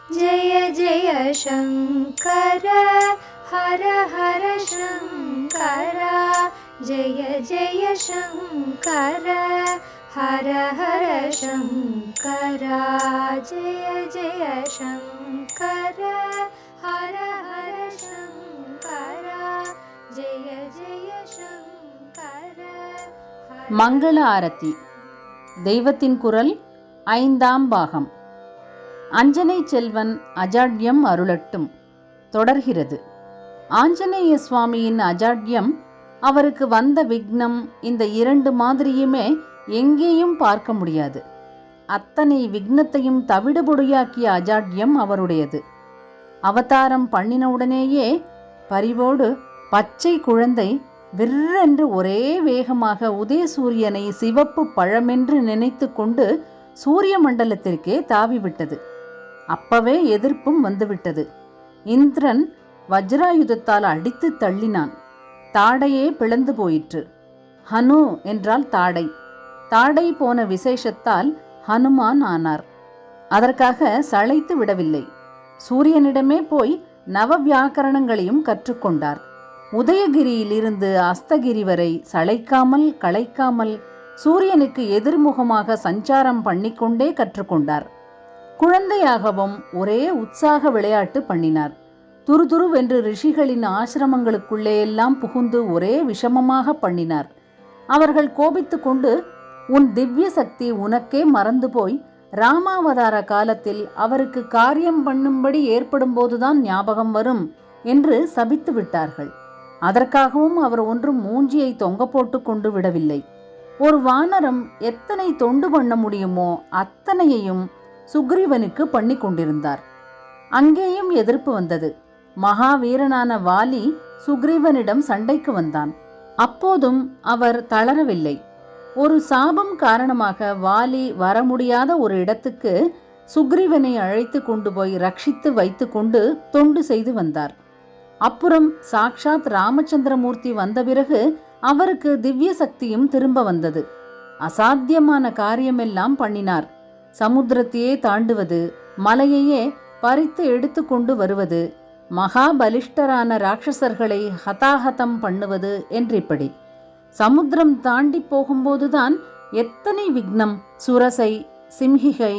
जय जय शङ्कर हर हर शङ्कर जय जय शङ्कर हर हर शङ्कर जय जय शङ्कर हर हर शङ्कर जय जय शङ्कर. மங்கள ஆரத்தி. தெய்வத்தின் குரல் 5ஆம் பாகம். அஞ்சனை செல்வன் அஜாட்யம் அருளட்டும் தொடர்கிறது. ஆஞ்சநேய சுவாமியின் அஜாட்யம், அவருக்கு வந்த விக்னம், இந்த 2 மாதிரியுமே எங்கேயும் பார்க்க முடியாது. அத்தனை விக்னத்தையும் தவிடுபொடியாக்கிய அஜாட்யம் அவருடையது. அவதாரம் பண்ணினவுடனேயே பரிவோடு பச்சை குழந்தை விற்றென்று ஒரே வேகமாக உதயசூரியனை சிவப்பு பழமென்று நினைத்து கொண்டு சூரிய மண்டலத்திற்கே தாவிவிட்டது. அப்பவே எதிர்ப்பும் வந்துவிட்டது. இந்திரன் வஜ்ராயுதத்தால் அடித்து தள்ளினான். தாடையே பிளந்து போயிற்று. ஹனு என்றால் தாடை. தாடை போன விசேஷத்தால் ஹனுமான் ஆனார். அதற்காக சளைத்து விடவில்லை. சூரியனிடமே போய் நவ வியாக்கரணங்களையும் கற்றுக்கொண்டார். உதயகிரியிலிருந்து அஸ்தகிரி வரை சளைக்காமல் களைக்காமல் சூரியனுக்கு எதிர்முகமாக சஞ்சாரம் பண்ணிக்கொண்டே கற்றுக்கொண்டார். குழந்தையாகவும் ஒரே உற்சாக விளையாட்டு பண்ணினார். துருதுருவென்று ரிஷிகளின் ஆசிரமங்களுக்குள்ளே எல்லாம் புகுந்து ஒரே விஷமமாக பண்ணினார். அவர்கள் கோபித்து கொண்டு, உன் திவ்ய சக்தி உனக்கே மறந்து போய் ராமாவதார காலத்தில் அவருக்கு காரியம் பண்ணும்படி ஏற்படும் போதுதான் ஞாபகம் வரும் என்று சபித்து விட்டார்கள். அதற்காகவும் அவர் ஒன்றும் மூஞ்சியை தொங்க போட்டு கொண்டு விடவில்லை. ஒரு வானரம் எத்தனை தொண்டு பண்ண முடியுமோ அத்தனையையும் சுக்ரீவனுக்கு பண்ணி கொண்டிருந்தார். அங்கேயும் எதிர்ப்பு வந்தது. மகாவீரனான வாலி சுக்ரீவனிடம் சண்டைக்கு வந்தான். அப்போதும் அவர் தளரவில்லை. ஒரு சாபம் காரணமாக வாலி வர முடியாத ஒரு இடத்துக்கு சுக்ரீவனை அழைத்து கொண்டு போய் ரட்சித்து வைத்து கொண்டு தொண்டு செய்து வந்தார். அப்புறம் சாக்ஷாத் ராமச்சந்திரமூர்த்தி வந்த பிறகு அவருக்கு திவ்ய சக்தியும் திரும்ப வந்தது. அசாத்தியமான காரியமெல்லாம் பண்ணினார். சமுத்திரத்தையே தாண்டுவது, மலையையே பறித்து எடுத்து கொண்டு வருவது, மகாபலிஷ்டரான ராட்சசர்களை ஹதாஹதம் பண்ணுவது என்றிப்படி. சமுத்திரம் தாண்டி போகும்போதுதான் எத்தனை விக்னம்! சுரசை, சிம்ஹிகை,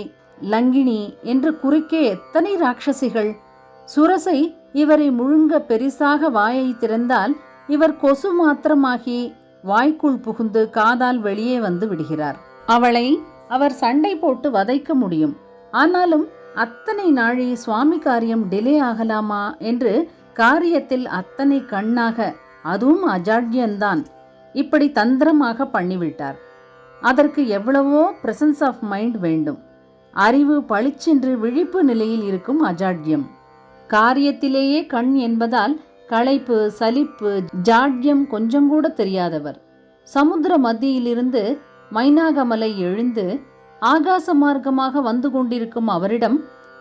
லங்கினி என்று குறுக்கே எத்தனை ராட்சசிகள்! சுரசை இவரை முழுங்க பெரிசாக வாயை திறந்தால் இவர் கொசு மாத்திரமாகி வாய்க்குள் புகுந்து காதால் வெளியே வந்து விடுகிறார். அவளை அவர் சண்டை போட்டு வதைக்க முடியும். ஆனாலும் அத்தனை நாழி சுவாமி காரியம் டிலே ஆகலாமா என்று காரியத்தில் அத்தனை கண்ணாக, அதுவும் அஜாட்யந்தான், இப்படி தந்திரமாக பண்ணிவிட்டார். அதற்கு எவ்வளவோ பிரசன்ஸ் ஆஃப் மைண்ட் வேண்டும். அறிவு பளிச்சென்று விழிப்பு நிலையில் இருக்கும் அஜாட்யம். காரியத்திலேயே கண் என்பதால் களைப்பு, சலிப்பு, ஜாட்யம் கொஞ்சம் கூட தெரியாதவர். சமுத்திர மத்தியிலிருந்து மைனாகமலை எழுந்து ஆகாச மார்க்கமாக வந்து கொண்டிருக்கும் அவரிடம்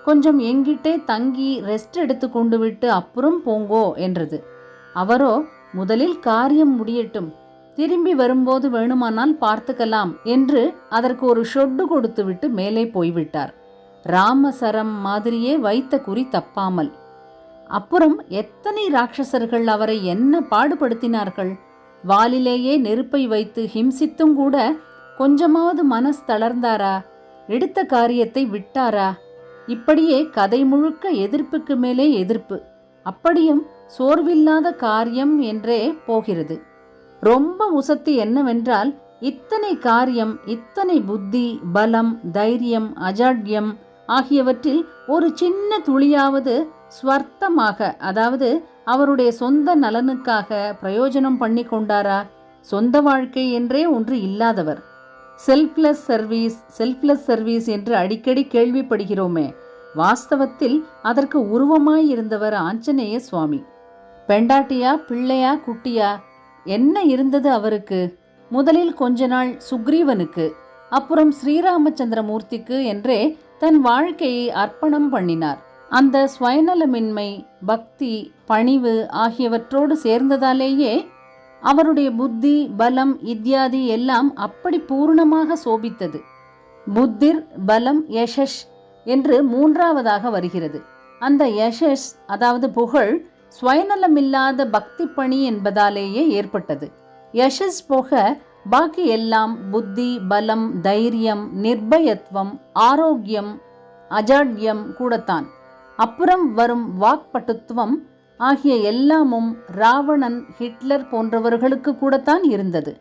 கொஞ்சம் எங்கிட்டே தங்கி ரெஸ்ட் எடுத்து கொண்டு விட்டு அப்புறம் போங்கோ என்றது. அவரோ, முதலில் காரியம் முடியட்டும், திரும்பி வரும்போது வேணுமானால் பார்த்துக்கலாம் என்று அதற்கு ஒரு ஷொட்டு கொடுத்து விட்டு மேலே போய்விட்டார். ராமசரம் மாதிரியே வைத்த குறி தப்பாமல். அப்புறம் எத்தனை ராட்சசர்கள் அவரை என்ன பாடுபடுத்தினார்கள்! வாலிலேயே நெருப்பை வைத்து ஹிம்சித்தும் கூட கொஞ்சமாவது மனசு தளர்ந்தாரா? எடுத்த காரியத்தை விட்டாரா? இப்படியே கதை முழுக்க எதிர்ப்புக்கு மேலே எதிர்ப்பு. அப்படியும் சோர்வில்லாத காரியம் என்றே போகிறது. ரொம்ப உசத்தி என்னவென்றால், இத்தனை காரியம், இத்தனை புத்தி, பலம், தைரியம், அஜாட்யம் ஆகியவற்றில் ஒரு சின்ன துளியாவது ஸ்வர்த்தமாக, அதாவது அவருடைய சொந்த நலனுக்காக பிரயோஜனம் பண்ணி கொண்டாரா? சொந்த வாழ்க்கை என்றே ஒன்று இல்லாதவர். செல்ஃப்லெஸ் சர்வீஸ், செல்ஃப்லெஸ் சர்வீஸ் என்று அடிக்கடி கேள்விப்படுகிறோமே, வாஸ்தவத்தில் அதற்கு உருவமாயிருந்தவர் ஆஞ்சநேய சுவாமி. பெண்டாட்டியா, பிள்ளையா, குட்டியா, என்ன இருந்தது அவருக்கு? முதலில் கொஞ்ச நாள் சுக்ரீவனுக்கு, அப்புறம் ஸ்ரீராமச்சந்திரமூர்த்திக்கு என்றே தன் வாழ்க்கையை அர்ப்பணம் பண்ணினார். அந்த ஸ்வயநலமின்மை, பக்தி, பணிவு ஆகியவற்றோடு சேர்ந்ததாலேயே அவருடைய புத்தி, பலம் இத்தியாதி எல்லாம் அப்படி பூர்ணமாக சோபித்தது. புத்திர் பலம் யஷஸ் என்று மூன்றாவதாக வருகிறது. அந்த யஷஸ் அதாவது புகழ் ஸ்வயநலமில்லாத பக்தி பணி என்பதாலேயே ஏற்பட்டது. யஷஸ் போக பாக்கி எல்லாம் புத்தி, பலம், தைரியம், நிர்பயத்துவம், ஆரோக்கியம், அஜாட்யம் கூடத்தான். அப்புறம் வரும் வாக்பட்டுத்துவம் ஆகிய எல்லாமும் ராவணன், ஹிட்லர் போன்றவர்களுக்கு கூடத்தான் இருந்தது.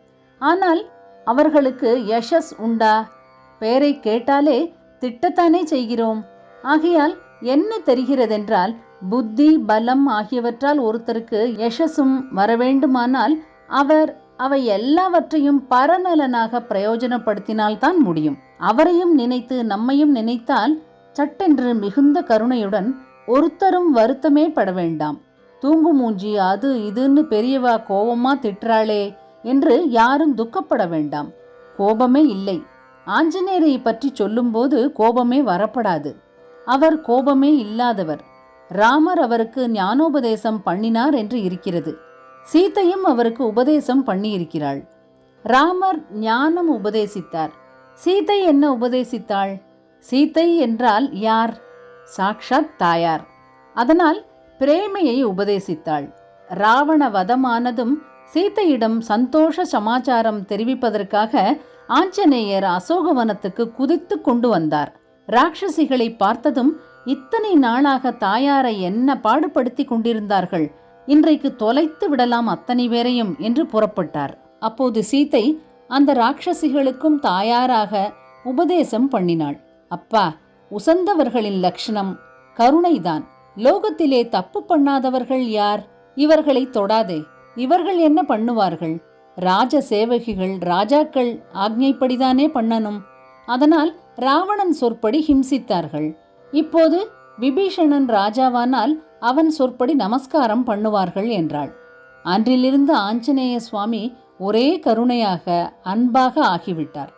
ஆனால் அவர்களுக்கு யஷஸ் உண்டா? பெயரை கேட்டாலே திட்டத்தானே செய்கிறோம். ஆகையால் என்ன தெரிகிறதென்றால், புத்தி, பலம் ஆகியவற்றால் ஒருத்தருக்கு யஷஸும் வரவேண்டுமானால் அவர் அவை எல்லாவற்றையும் பரநலனாக பிரயோஜனப்படுத்தினால்தான் முடியும். அவரையும் நினைத்து நம்மையும் நினைத்தால் சட்டென்று மிகுந்த கருணையுடன் ஒருத்தரும் வருத்தமே பட வேண்டாம். தூங்கு மூஞ்சி, அது இதுன்னு பெரியவா கோபமா திட்டுறாளே என்று யாரும் துக்கப்பட வேண்டாம். கோபமே இல்லை. ஆஞ்சநேயரை பற்றி சொல்லும்போது கோபமே வரப்படாது. அவர் கோபமே இல்லாதவர். ராமர் அவருக்கு ஞானோபதேசம் பண்ணினார் என்று இருக்கிறது. சீதையும் அவருக்கு உபதேசம் பண்ணியிருக்கிறாள். ராமர் ஞானம் உபதேசித்தார். சீதை என்ன உபதேசித்தாள்? சீதை என்றால் யார்? சாக்ஷாத் தாயார். அதனால் பிரேமையை உபதேசித்தாள். ராவண வதமானதும் சீதையிடம் சந்தோஷ சமாச்சாரம் தெரிவிப்பதற்காக ஆஞ்சநேயர் அசோகவனத்துக்கு குதித்து கொண்டு வந்தார். ராட்சசிகளை பார்த்ததும் இத்தனை நாளாக தாயாரை என்ன பாடுபடுத்தி கொண்டிருந்தார்கள், இன்றைக்கு தொலைத்து விடலாம் அத்தனை பேரையும் என்று புறப்பட்டார். அப்போது சீதை அந்த ராட்சசிகளுக்கும் தாயாராக உபதேசம் பண்ணினாள். அப்பா, உசந்தவர்களின் லட்சணம் கருணைதான். லோகத்திலே தப்பு பண்ணாதவர்கள் யார்? இவர்களை தொடாதே. இவர்கள் என்ன பண்ணுவார்கள்? ராஜ சேவகிகள், ராஜாக்கள் ஆக்ஞைப்படிதானே பண்ணணும். அதனால் ராவணன் சொற்படி ஹிம்சித்தார்கள். இப்போது விபீஷணன் ராஜாவானால் அவன் சொற்படி நமஸ்காரம் பண்ணுவார்கள் என்றாள். அன்றிலிருந்து ஆஞ்சநேய சுவாமி ஒரே கருணையாக, அன்பாக ஆகிவிட்டார்.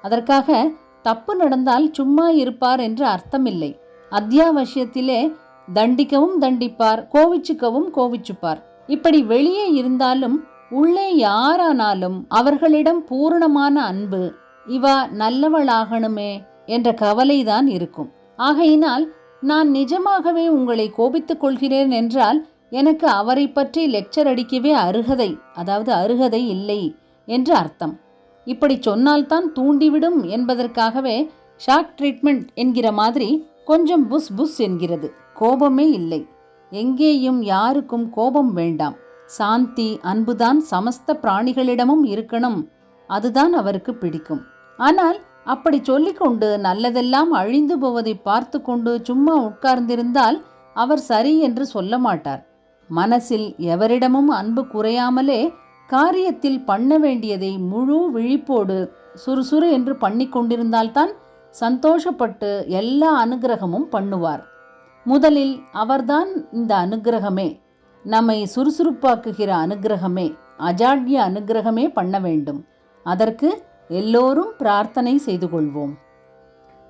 அதற்காக தப்பு நடந்தால் சும்மா இருப்பார் என்று அர்த்தமில்லை. அத்தியாவசியத்திலே தண்டிக்கவும் தண்டிப்பார், கோவிச்சுக்கவும் கோவிச்சுப்பார். இப்படி வெளியே இருந்தாலும் உள்ளே யாரானாலும் அவர்களிடம் பூரணமான அன்பு, இவா நல்லவளாகணுமே என்ற கவலைதான் இருக்கும். ஆகையினால் நான் நிஜமாகவே உங்களை கோபித்துக் கொள்கிறேன் என்றால் எனக்கு அவரை பற்றி லெக்சர் அடிக்கவே அருகதை இல்லை என்று அர்த்தம். இப்படி சொன்னால்தான் தூண்டிவிடும் என்பதற்காகவே ஷாக் ட்ரீட்மெண்ட் என்கிற மாதிரி கொஞ்சம் புஸ் புஸ் என்கிறது. கோபமே இல்லை. எங்கேயும் யாருக்கும் கோபம் வேண்டாம். சாந்தி, அன்புதான் சமஸ்த பிராணிகளிடமும் இருக்கணும். அதுதான் அவருக்கு பிடிக்கும். ஆனால் அப்படி சொல்லிக்கொண்டு நல்லதெல்லாம் அழிந்து போவதை பார்த்து கொண்டு சும்மா உட்கார்ந்திருந்தால் அவர் சரி என்று சொல்ல மாட்டார். மனசில் எவரிடமும் அன்பு குறையாமலே காரியத்தில் பண்ண வேண்டியதை முழு விழிப்போடு சுறுசுறு என்று பண்ணி கொண்டிருந்தால்தான் சந்தோஷப்பட்டு எல்லா அனுகிரகமும் பண்ணுவார். முதலில் அவர்தான் இந்த அனுகிரகமே, நம்மை சுறுசுறுப்பாக்குகிற அனுகிரகமே, அஜாட்ய அனுகிரகமே பண்ண வேண்டும். அதற்கு எல்லோரும் பிரார்த்தனை செய்து கொள்வோம்.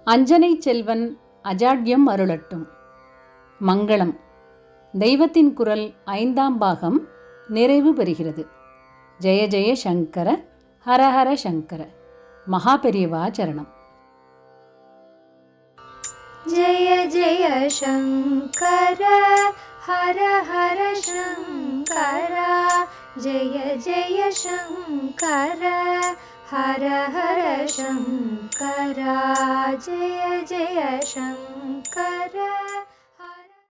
அஞ்சனை செல்வன் அஜாட்யம் அருளட்டும். மங்களம். தெய்வத்தின் குரல் 5ஆம் பாகம் நிறைவு பெறுகிறது. ஜெய ஜெய சங்கர, ஹரஹர சங்கர. மகாபெரியவா சரணம். जय जय शङ्कर हर हर शङ्कर जय जय शङ्कर हर हर शङ्कर जय जय शङ्कर।